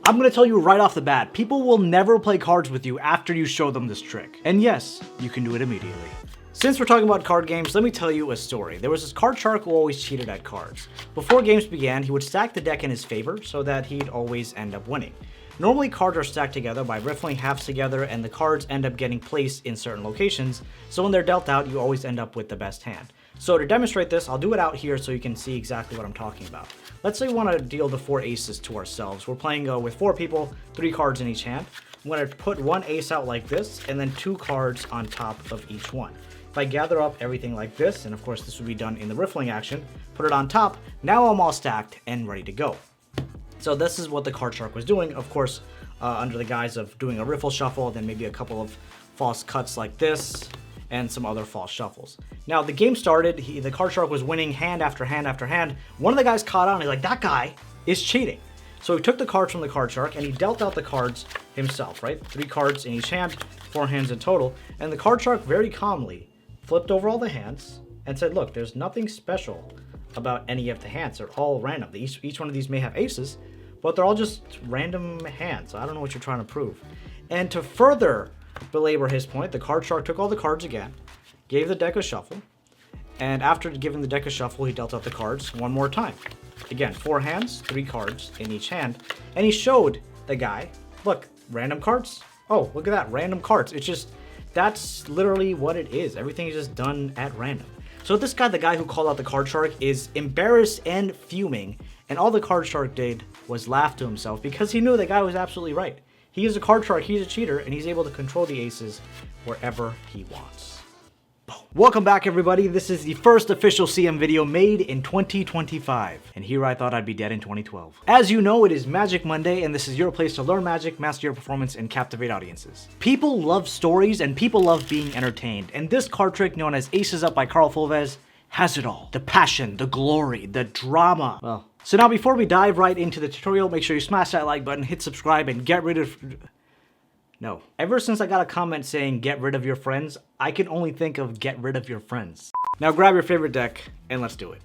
I'm gonna tell you right off the bat, people will never play cards with you after you show them this trick. And yes, you can do it immediately. Since we're talking about card games, let me tell you a story. There was this card shark who always cheated at cards. Before games began, he would stack the deck in his favor so that he'd always end up winning. Normally, cards are stacked together by riffling halves together, and the cards end up getting placed in certain locations, so when they're dealt out, you always end up with the best hand. So to demonstrate this, I'll do it out here so you can see exactly what I'm talking about. Let's say we want to deal the 4 aces to ourselves. We're playing with 4 people, 3 cards in each hand. I'm going to put 1 ace out like this, and then 2 cards on top of each one. If I gather up everything like this, and of course this would be done in the riffling action, put it on top, now I'm all stacked and ready to go. So this is what the card shark was doing, of course, under the guise of doing a riffle shuffle, then maybe a couple of false cuts like this, and some other false shuffles. Now the game started, the card shark was winning hand after hand after hand. One of the guys caught on, he's like, that guy is cheating. So he took the cards from the card shark and he dealt out the cards himself, right? 3 cards in each hand, 4 hands in total. And the card shark very calmly flipped over all the hands and said, look, there's nothing special about any of the hands. They're all random. Each one of these may have aces, but they're all just random hands. I don't know what you're trying to prove. And to further belabor his point, the card shark took all the cards again, gave the deck a shuffle, and after giving the deck a shuffle, he dealt out the cards one more time. Again, 4 hands, 3 cards in each hand, and he showed the guy, look, random cards? Oh, look at that, random cards. It's just, that's literally what it is. Everything is just done at random. So this guy, the guy who called out the card shark, is embarrassed and fuming, and all the card shark did was laugh to himself because he knew the guy was absolutely right. He is a card shark, he's a cheater, and he's able to control the aces wherever he wants. Boom. Welcome back, everybody. This is the first official CM video made in 2025. And here I thought I'd be dead in 2012. As you know, it is Magic Monday, and this is your place to learn magic, master your performance, and captivate audiences. People love stories, and people love being entertained. And this card trick, known as Aces Up by Carl Fulvez, has it all. The passion, the glory, the drama. Well, so now before we dive right into the tutorial, make sure you smash that like button, hit subscribe, and get rid of... No. Ever since I got a comment saying get rid of your friends, I can only think of get rid of your friends. Now grab your favorite deck and let's do it.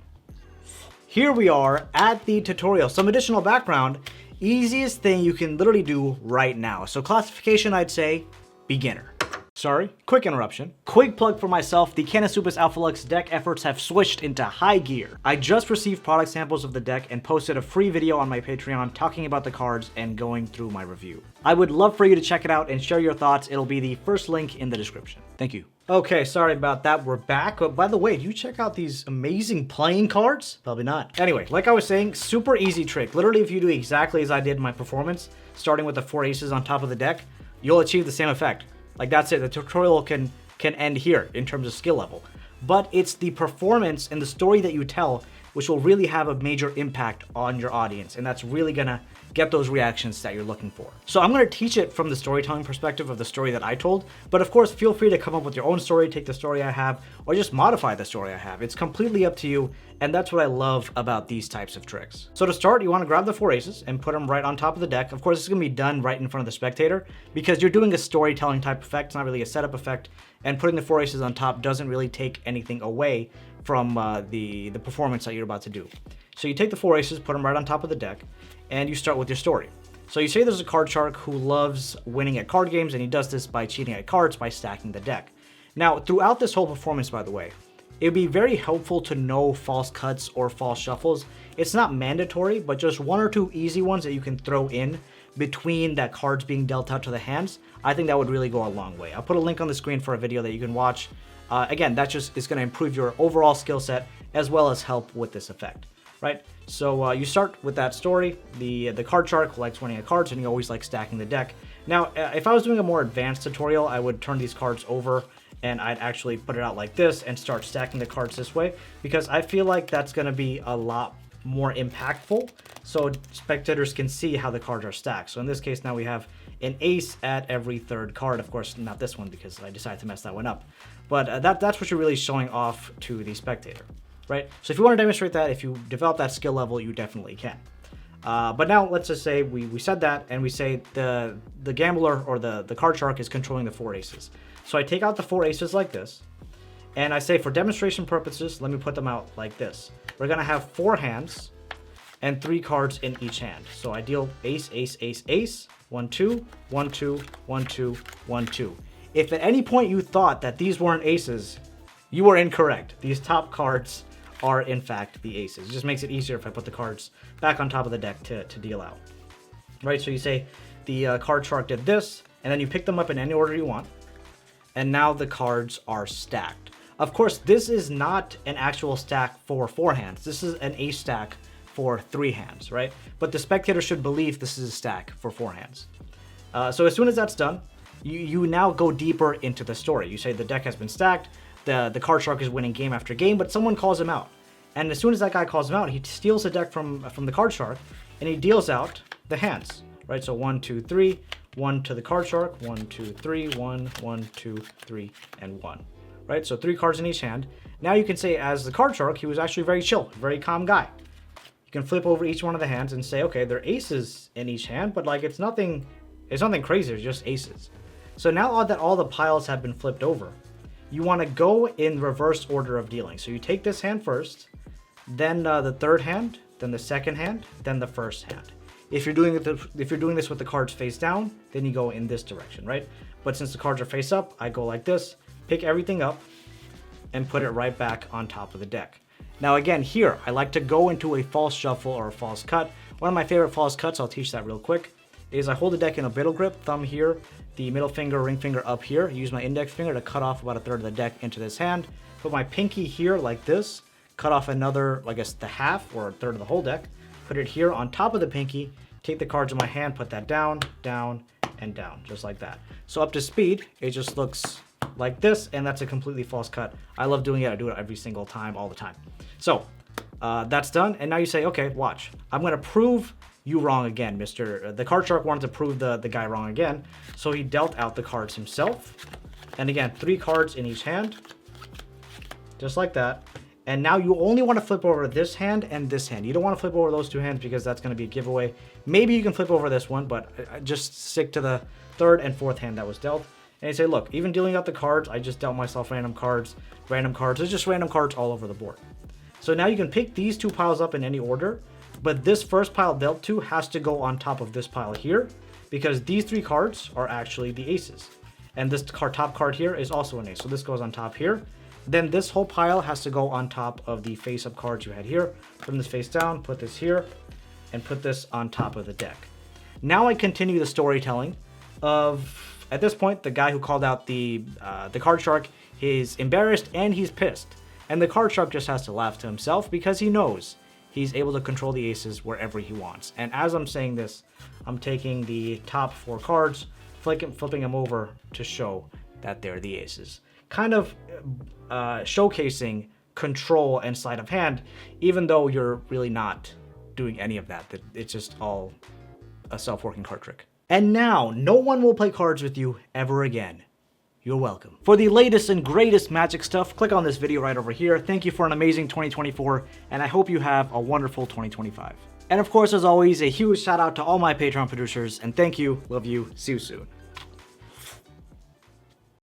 Here we are at the tutorial. Some additional background. Easiest thing you can literally do right now. So classification, I'd say beginner. Sorry, quick interruption. Quick plug for myself, the Canasupus Alpha Lux deck efforts have switched into high gear. I just received product samples of the deck and posted a free video on my Patreon talking about the cards and going through my review. I would love for you to check it out and share your thoughts. It'll be the first link in the description. Thank you. Okay, sorry about that, we're back. But by the way, do you check out these amazing playing cards? Probably not. Anyway, like I was saying, super easy trick. Literally, if you do exactly as I did in my performance, starting with the 4 aces on top of the deck, you'll achieve the same effect. Like that's it, the tutorial can end here in terms of skill level. But it's the performance and the story that you tell which will really have a major impact on your audience, and that's really gonna get those reactions that you're looking for. So I'm gonna teach it from the storytelling perspective of the story that I told, but of course feel free to come up with your own story, take the story I have, or just modify the story I have. It's completely up to you, and that's what I love about these types of tricks. So to start, you wanna grab the 4 aces and put them right on top of the deck. Of course, it's gonna be done right in front of the spectator because you're doing a storytelling type effect, it's not really a setup effect, and putting the 4 aces on top doesn't really take anything away from the performance that you're about to do. So you take the 4 aces, put them right on top of the deck, and you start with your story. So you say there's a card shark who loves winning at card games, and he does this by cheating at cards by stacking the deck. Now, throughout this whole performance, by the way, it would be very helpful to know false cuts or false shuffles. It's not mandatory, but just 1 or 2 easy ones that you can throw in between that cards being dealt out to the hands. I think that would really go a long way. I'll put a link on the screen for a video that you can watch. Again, that just is going to improve your overall skill set as well as help with this effect, right? So you start with that story. The card shark likes winning at cards, and he always likes stacking the deck. Now, if I was doing a more advanced tutorial, I would turn these cards over and I'd actually put it out like this and start stacking the cards this way, because I feel like that's going to be a lot more impactful so spectators can see how the cards are stacked. So in this case, now we have an ace at every 3rd card. Of course, not this one because I decided to mess that one up. But that's what you're really showing off to the spectator, right? So if you want to demonstrate that, if you develop that skill level, you definitely can. But now let's just say we said that, and we say the gambler or the card shark is controlling the 4 aces. So I take out the 4 aces like this, and I say for demonstration purposes, let me put them out like this. We're gonna have 4 hands, and 3 cards in each hand. So I deal ace, ace, ace, ace, 1, 2, 1, 2, 1, 2, 1, 2. If at any point you thought that these weren't aces, you are incorrect. These top cards are in fact the aces. It just makes it easier if I put the cards back on top of the deck to deal out. Right, so you say the card shark did this, and then you pick them up in any order you want, and now the cards are stacked. Of course, this is not an actual stack for 4 hands. This is an ace stack for 3 hands, right? But the spectator should believe this is a stack for 4 hands. So as soon as that's done, you now go deeper into the story. You say the deck has been stacked, the card shark is winning game after game, but someone calls him out. And as soon as that guy calls him out, he steals the deck from the card shark, and he deals out the hands, right? So 1, 2, 3, 1 to the card shark, 1, 2, 3, 1, 1, 2, 3, and 1, right? So 3 cards in each hand. Now you can say as the card shark, he was actually very chill, very calm guy. You can flip over each one of the hands and say, okay, there are aces in each hand, but like it's nothing crazy, it's just aces. So now that all the piles have been flipped over, you want to go in reverse order of dealing. So you take this hand first, then the third hand, then the second hand, then the first hand. If you're doing this with the cards face down, then you go in this direction, right? But since the cards are face up, I go like this, pick everything up, and put it right back on top of the deck. Now again, here, I like to go into a false shuffle or a false cut. One of my favorite false cuts, I'll teach that real quick, is I hold the deck in a middle grip, thumb here, the middle finger, ring finger up here, use my index finger to cut off about 1/3 of the deck into this hand, put my pinky here like this, cut off another, I guess the half or 1/3 of the whole deck, put it here on top of the pinky, take the cards in my hand, put that down, down, and down, just like that. So up to speed, it just looks like this, and that's a completely false cut. I love doing it. I do it every single time, all the time. So that's done, and now you say, okay, watch. I'm going to prove you wrong again, Mr. The card shark wanted to prove the guy wrong again, so he dealt out the cards himself. And again, 3 cards in each hand, just like that. And now you only want to flip over this hand and this hand. You don't want to flip over those 2 hands because that's going to be a giveaway. Maybe you can flip over this one, but just stick to the 3rd and 4th hand that was dealt. And you say, look, even dealing out the cards, I just dealt myself random cards. There's just random cards all over the board. So now you can pick these 2 piles up in any order, but this first pile dealt to has to go on top of this pile here because these 3 cards are actually the aces. And this top card here is also an ace, so this goes on top here. Then this whole pile has to go on top of the face-up cards you had here. Put this face down, put this here, and put this on top of the deck. Now I continue the storytelling of, at this point, the guy who called out the card shark is embarrassed and he's pissed. And the card shark just has to laugh to himself because he knows he's able to control the aces wherever he wants. And as I'm saying this, I'm taking the top 4 cards, flipping them over to show that they're the aces. Kind of showcasing control and sleight of hand, even though you're really not doing any of that. It's just all a self-working card trick. And now, no one will play cards with you ever again. You're welcome. For the latest and greatest Magic stuff, click on this video right over here. Thank you for an amazing 2024, and I hope you have a wonderful 2025. And of course, as always, a huge shout out to all my Patreon producers, and thank you, love you, see you soon.